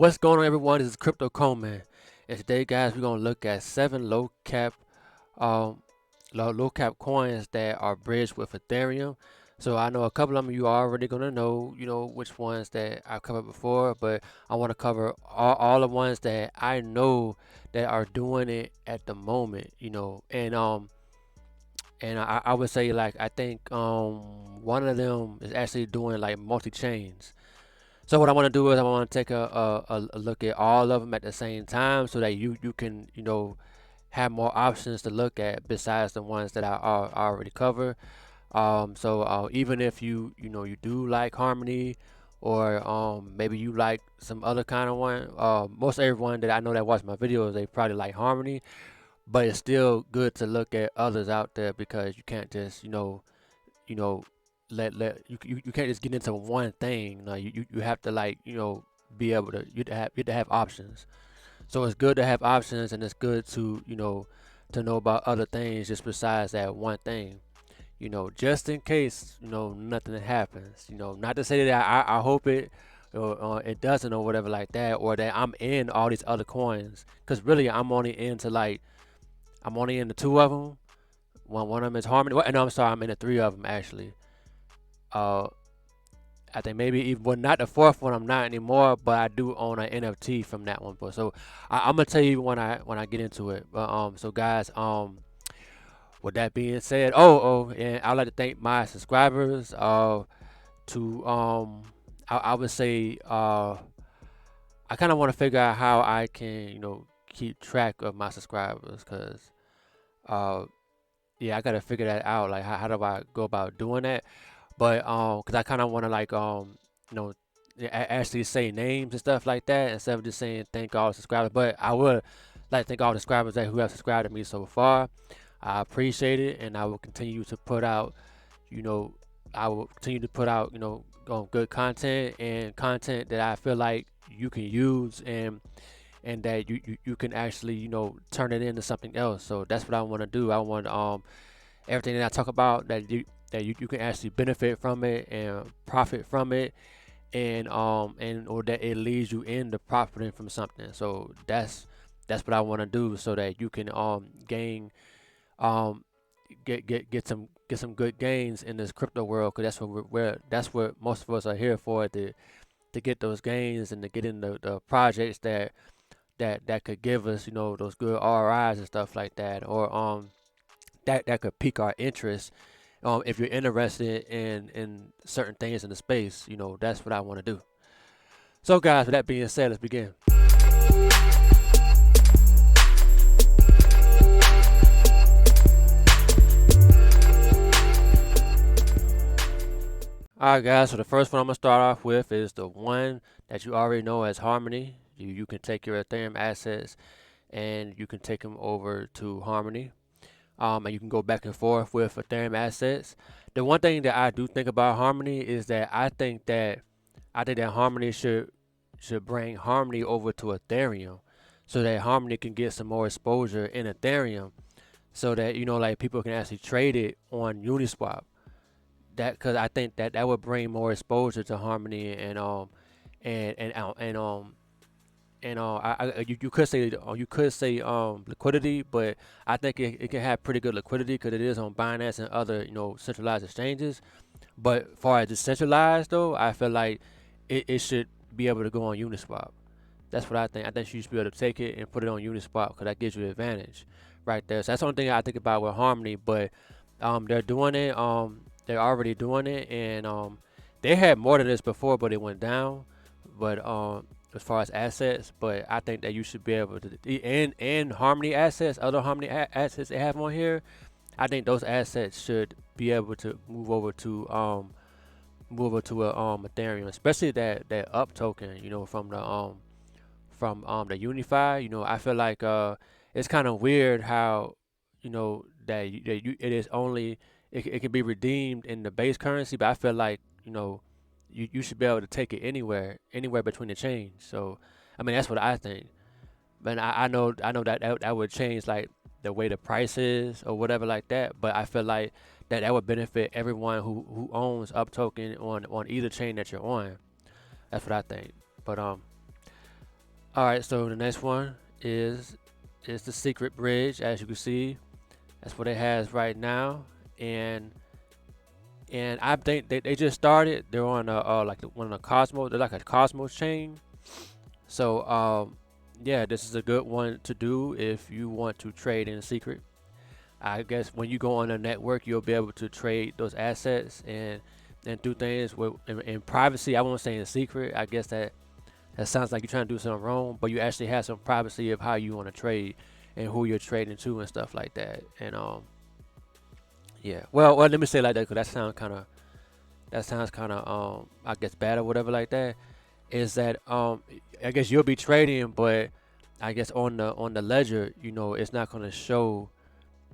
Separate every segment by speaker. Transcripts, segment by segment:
Speaker 1: What's going on, everyone? This is Crypto Coleman, and today, guys, we're gonna look at seven um, low cap coins that are bridged with Ethereum. So I know a couple of them you are already gonna know, which ones that I've covered before, but I want to cover all the ones that I know that are doing it at the moment, and I would say like I think one of them is actually doing like multi chains. So what I want to do is I want to take a look at all of them at the same time so that you can have more options to look at besides the ones that I already cover. So even if you do like Harmony, or maybe you like some other kind of one, most everyone that I know that watch my videos, they probably like Harmony, but it's still good to look at others out there because you can't just you know you can't just get into one thing. No, you have to like be able to you to have options. So it's good to have options, and it's good to know about other things just besides that one thing. Just in case nothing happens. Not to say that I hope it doesn't or whatever like that, or that I'm in all these other coins, because really I'm only into two of them. One of them is Harmony. Well, no, I'm sorry, I'm into three of them actually. Uh, I think maybe even, well, not the fourth one. I'm not anymore, but I do own an NFT from that one. But so I'm gonna tell you when I get into it. But so guys, with that being said, and I'd like to thank my subscribers. To I would say I kind of want to figure out how I can keep track of my subscribers, cause uh yeah, I gotta figure that out. Like how do I go about doing that? But cause I kind of want to like you know actually say names and stuff like that instead of just saying thank all the subscribers. But I would like to thank all the subscribers that who have subscribed to me so far. I appreciate it, and I will continue to put out you know I will continue to put out good content, and content that I feel like you can use, and that you can actually turn it into something else. So that's what I want to do. I want everything that I talk about, that you can actually benefit from it and profit from it, and or that it leads you into profiting from something. So that's what I want to do, so that you can gain um get some good gains in this crypto world, because that's what that's what most of us are here for, to get those gains and to get in the projects that could give us those good RIs and stuff like that, or that could pique our interest. If you're interested in certain things in the space, that's what I want to do. So, guys, with that being said, let's begin. Alright, guys, so the first one I'm going to start off with is the one that you already know as Harmony. You can take your Ethereum assets and you can take them over to Harmony. And you can go back and forth with Ethereum assets. The one thing that I do think about Harmony is that I think that Harmony should bring Harmony over to Ethereum, so that Harmony can get some more exposure in Ethereum, so that like people can actually trade it on Uniswap. That, because I think that would bring more exposure to Harmony, and and uh, and um you could say liquidity, but I think it can have pretty good liquidity because it is on Binance and other centralized exchanges. But far as decentralized though, I feel like it should be able to go on Uniswap. That's what I think. I think you should be able to take it and put it on Uniswap, because that gives you an advantage right there. So that's the only thing I think about with Harmony. But they're doing it. They're already doing it, and they had more than this before, but it went down. But as far as assets, but I think that you should be able to, and Harmony assets, other Harmony assets they have on here. I think those assets should be able to move over to a Ethereum, especially that up token, from the Unify. I feel like it's kind of weird how it is only it can be redeemed in the base currency, but I feel like you should be able to take it anywhere between the chains. So I mean, that's what I think. But I know that would change like the way the price is or whatever like that. But I feel like that would benefit everyone who owns up token on either chain that you're on. That's what I think. But All right, so the next one is the secret bridge. As you can see, that's what it has right now, and I think they just started. They're on one of the Cosmos. They're like a Cosmos chain. So yeah, this is a good one to do if you want to trade in secret. I guess when you go on a network, you'll be able to trade those assets and do things in privacy. I won't say in secret. I guess that sounds like you're trying to do something wrong, but you actually have some privacy of how you want to trade and who you're trading to and stuff like that. And yeah. Well, let me say it like that because that sounds kind of I guess bad or whatever like that. Is that I guess you'll be trading, but I guess on the ledger, it's not gonna show.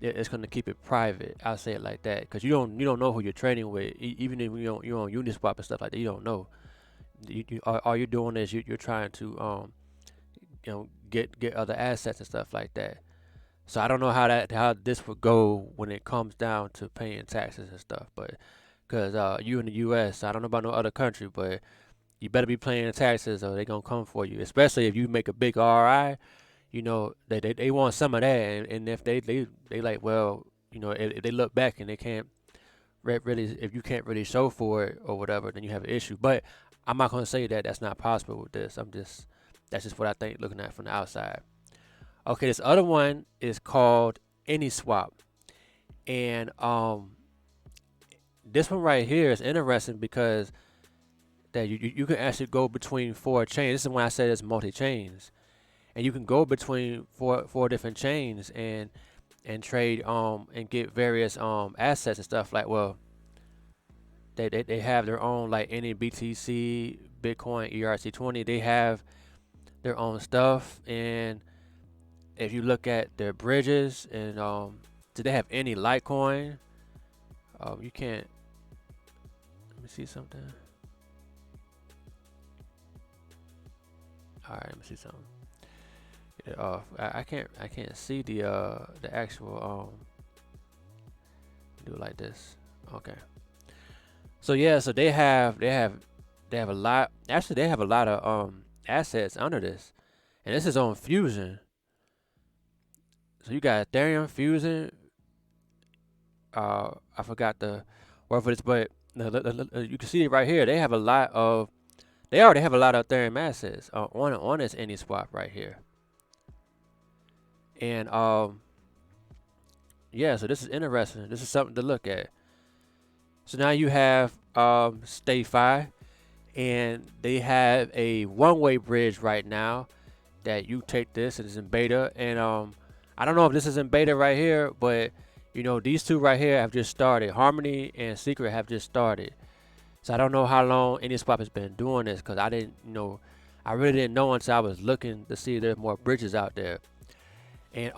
Speaker 1: It's gonna keep it private. I'll say it like that because you don't know who you're trading with. Even if you're on Uniswap and stuff like that, you don't know. All you're doing is you're trying to get other assets and stuff like that. So I don't know how this would go when it comes down to paying taxes and stuff, but because you in the U.S., I don't know about no other country, but you better be paying taxes or they gonna come for you. Especially if you make a big RI, they want some of that, and if they like, well, if they look back and they can't really, if you can't really show for it or whatever, then you have an issue. But I'm not gonna say that that's not possible with this. That's just what I think looking at it from the outside. Okay, this other one is called AnySwap, and this one right here is interesting because that you can actually go between four chains. This is when I said it's multi chains, and you can go between four different chains and trade and get various assets and stuff like, well, they have their own, like any BTC, Bitcoin, ERC20. They have their own stuff, and if you look at their bridges and do they have any Litecoin? You can't. Let me see something. All right, let me see something. I can't see the actual do it like this. Okay. So yeah, so they have a lot. Actually, they have a lot of assets under this, and this is on Fusion. So you got Ethereum, Fusion. I forgot the word for this, but you can see it right here. They have a lot of. They already have a lot of Ethereum assets on this AnySwap right here. And yeah, so this is interesting. This is something to look at. So now you have StayFi, and they have a one-way bridge right now that you take this, and it's in beta. And I don't know if this is in beta right here, but these two right here have just started. Harmony and Secret have just started. So I don't know how long AnySwap has been doing this because I didn't I really didn't know until I was looking to see if there's more bridges out there. And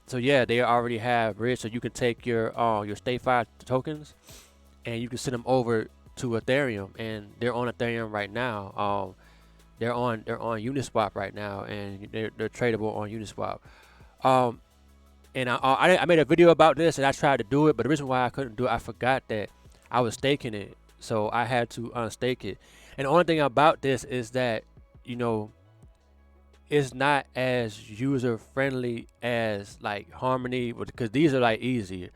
Speaker 1: so yeah, they already have bridge, so you can take your StayFi tokens and you can send them over to Ethereum, and they're on Ethereum right now. They're on Uniswap right now, and they're tradable on Uniswap. And I made a video about this, and I tried to do it, but the reason why I couldn't do it, I forgot that I was staking it, so I had to unstake it. And the only thing about this is that it's not as user friendly as like Harmony, because these are like easier.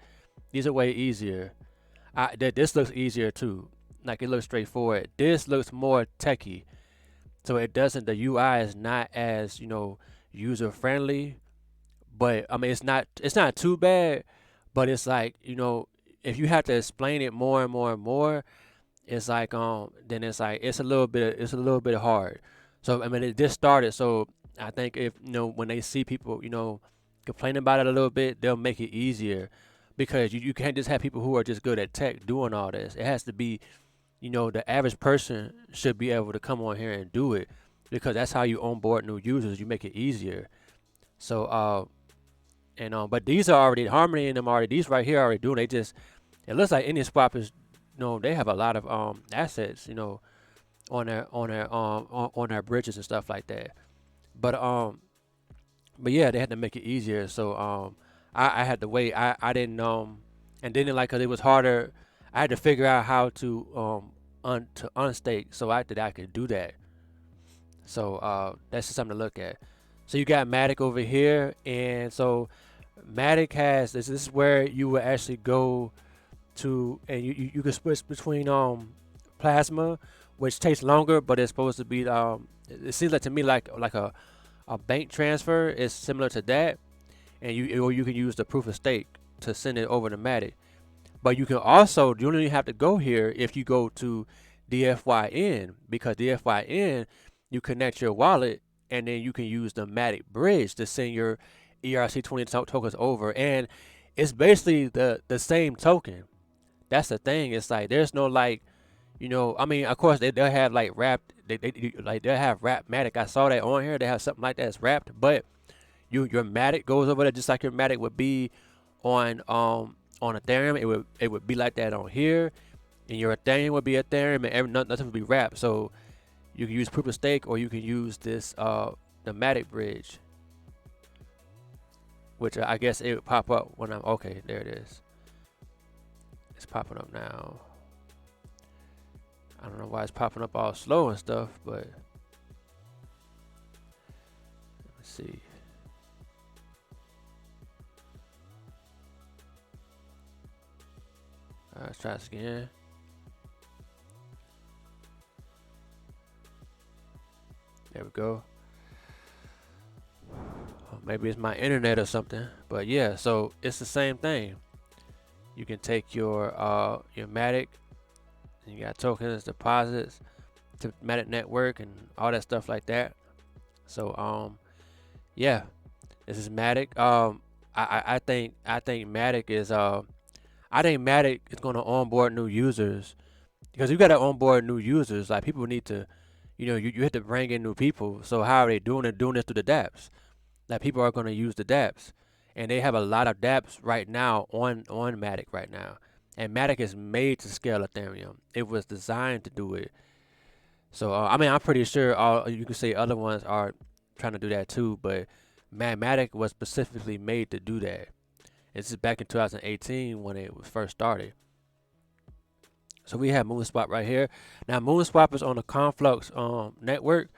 Speaker 1: These are way easier. This looks easier too. Like it looks straightforward. This looks more techy, so it doesn't. The UI is not as user friendly, but I mean it's not too bad. But it's like if you have to explain it more and more and more, it's like then it's like it's a little bit hard. So I mean it just started, so I think if when they see people complain about it a little bit, they'll make it easier, because you can't just have people who are just good at tech doing all this. It has to be the average person should be able to come on here and do it, because that's how you onboard new users. You make it easier. So but these are already Harmony and them already. These right here are already doing. It looks like AnySwap is they have a lot of assets on their bridges and stuff like that. But yeah, they had to make it easier. So I had to wait. I didn't and then like, cause it was harder. I had to figure out how to unstake, so I could do that. So that's just something to look at. So you got Matic over here, and so Matic has this is where you will actually go to, and you can switch between plasma, which takes longer, but it's supposed to be it seems like to me like a bank transfer is similar to that, and you can use the proof of stake to send it over to Matic. But you don't even have to go here if you go to DFYN, because DFYN you connect your wallet and then you can use the Matic bridge to send your ERC20 tokens over, and it's basically the same token. That's the thing. It's like there's no like, I mean, of course they'll have like wrapped. They'll have wrapped Matic. I saw that on here. They have something like that that's wrapped, but your Matic goes over there just like your Matic would be on Ethereum. It would be like that on here, and your Ethereum would be Ethereum, and nothing would be wrapped. So you can use proof of stake, or you can use this the Matic bridge, which I guess it would pop up when I'm okay. There it is. It's popping up now. I don't know why it's popping up all slow and stuff, but let me see. Alright, let's try this again. There we go. Maybe it's my internet or something, but yeah. So it's the same thing. You can take your Matic, and you got tokens, deposits, to Matic network, and all that stuff like that. So yeah, this is Matic. I think Matic is I think Matic is going to onboard new users, because you got to onboard new users. Like, people need to, you have to bring in new people. So how are they doing it? Doing this through the dApps. Like, people are going to use the dApps, and they have a lot of dApps right now on Matic right now. And Matic is made to scale Ethereum. It was designed to do it. So I mean, I'm pretty sure you could say other ones are trying to do that too, but Matic was specifically made to do that. This is back in 2018 when it was first started. So we have Moonswap right here. Now Moonswap is on the Conflux network,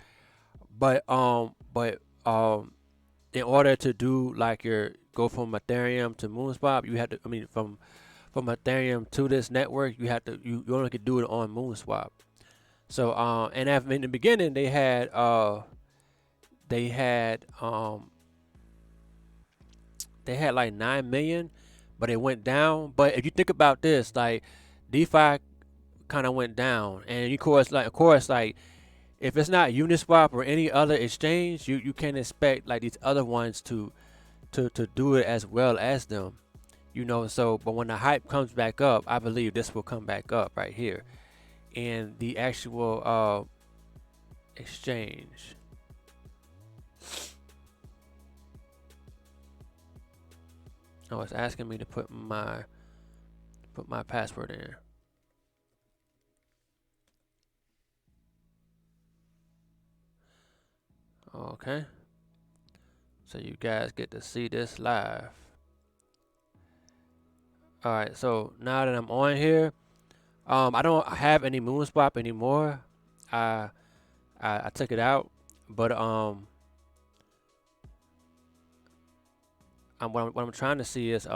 Speaker 1: but in order to do like go from Ethereum to Moonswap, you have to, from Ethereum to this network, you only could do it on Moonswap. So and in the beginning they had like 9 million, but it went down. But if you think about this, like, DeFi kind of went down, and of course, if it's not Uniswap or any other exchange, you can't expect like these other ones to do it as well as them, So, but when the hype comes back up, I believe this will come back up right here, in the actual exchange. Oh, it's asking me to put my password in. Okay. So you guys get to see this live. Alright, so now that I'm on here, I don't have any Moonswap anymore. I took it out, but what I'm trying to see is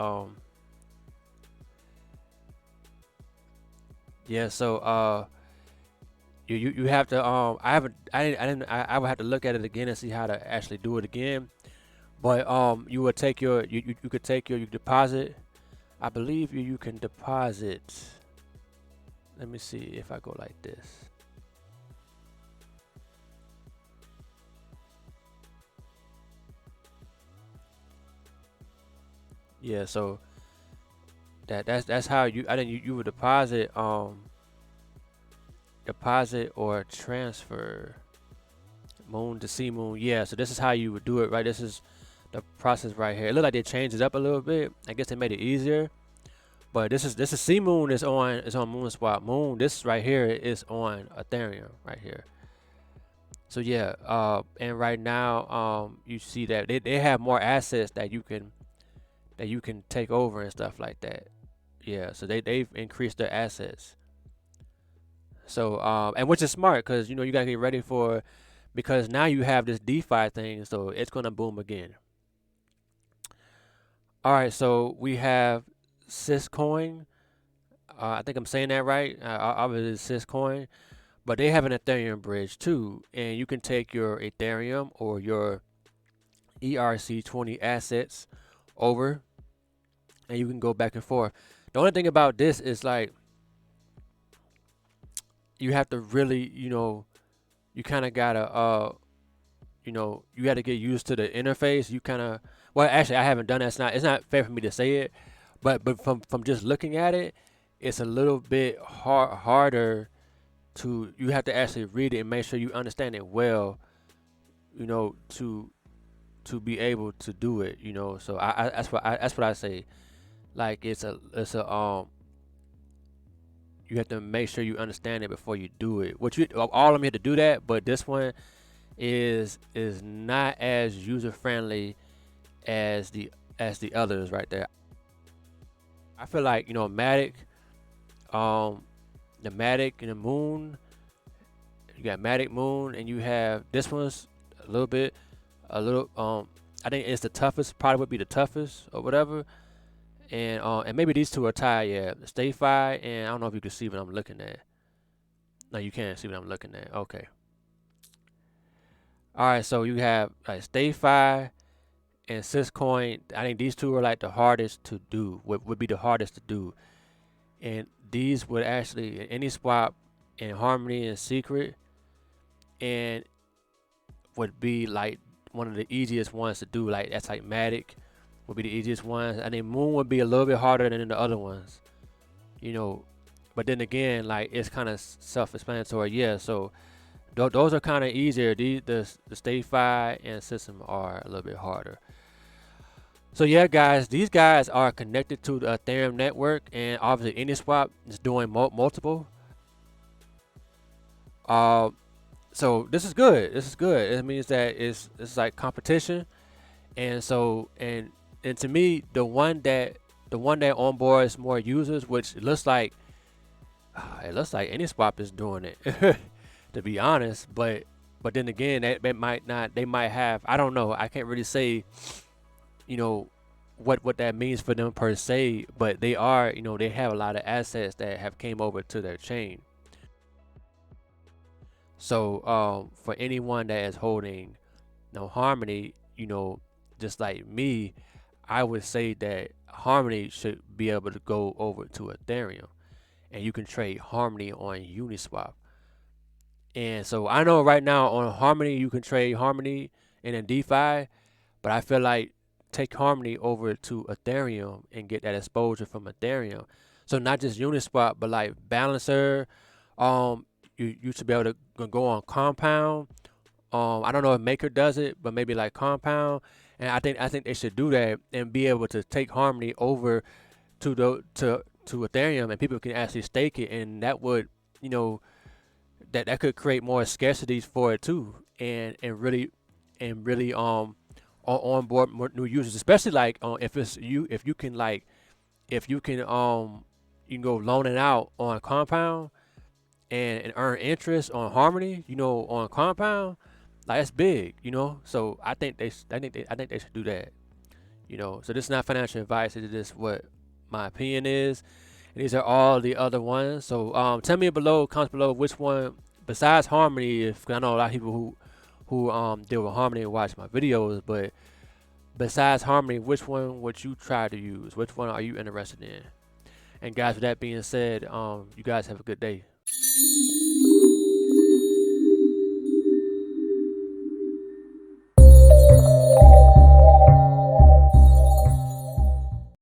Speaker 1: yeah. So you have to I would have to look at it again and see how to actually do it again. But you would take you could take your deposit. I believe you can deposit. Let me see if I go like this. Yeah, so that's how I think you would deposit or transfer Moon to C Moon. Yeah, so this is how you would do it, right? This is the process right here. It looks like they changed it up a little bit. I guess they made it easier. But this is C Moon is on Moonswap. Moon, this right here is on Ethereum right here. So yeah, and right now you see that they have more assets that you can take over and stuff like that. Yeah, so they've increased their assets. So and which is smart, because you gotta get ready for because now you have this DeFi thing, so it's gonna boom again. All right, so we have Syscoin. I think I'm saying that right. Obviously, it's Syscoin, but they have an Ethereum bridge too, and you can take your Ethereum or your ERC20 assets over, and you can go back and forth. The only thing about this is like you have to really, you kind of gotta, you got to get used to the interface. You kind of, well, actually, I haven't done that. It's not fair for me to say it, but from just looking at it, it's a little bit harder to. You have to actually read it and make sure you understand it well, to be able to do it. So that's what I say. Like it's a you have to make sure you understand it before you do it. All of them here to do that, but this one is not as user friendly as the others right there. I feel like Matic, the Matic and the Moon. You got Matic Moon, and you have this one's a little. I think it's the toughest. Probably would be the toughest or whatever. And maybe these two are tied. Yeah, StayFi, and I don't know if you can see what I'm looking at. No, you can't see what I'm looking at. Okay. All right, so you have like StayFi and Syscoin. I think these two are like the hardest to do. Would be the hardest to do, and these would actually any swap in Harmony and Secret, and would be like one of the easiest ones to do. Like that's like Matic would be the easiest ones. I think Moon would be a little bit harder than the other ones, But then again, like it's kind of self-explanatory. Yeah, so those are kind of easier. The StayFi and System are a little bit harder. So yeah, guys, these guys are connected to the Ethereum network, and obviously AnySwap is doing multiple. So this is good. This is good. It means that it's like competition, and to me, the one that onboards more users, which it looks like AnySwap is doing it, to be honest. But then again, that might not. They might have. I don't know. I can't really say, what that means for them per se. But they are. They have a lot of assets that have came over to their chain. So for anyone that is holding Harmony, just like me, I would say that Harmony should be able to go over to Ethereum, and you can trade Harmony on Uniswap. And so I know right now on Harmony you can trade Harmony in a DeFi, but I feel like take Harmony over to Ethereum and get that exposure from Ethereum. So not just Uniswap, but like Balancer. You should be able to go on Compound. I don't know if Maker does it, but maybe like Compound. And I think they should do that and be able to take Harmony over to Ethereum, and people can actually stake it, and that would that could create more scarcities for it too, and really onboard more new users, especially like if you can you can go loan it out on Compound and earn interest on Harmony, on Compound. Like that's big. So I think they should do that. So this is not financial advice. It's just what my opinion is. And these are all the other ones. So tell me comments below, which one besides Harmony. If I know a lot of people who deal with Harmony and watch my videos, but besides Harmony, which one would you try to use? Which one are you interested in? And guys, with that being said, you guys have a good day.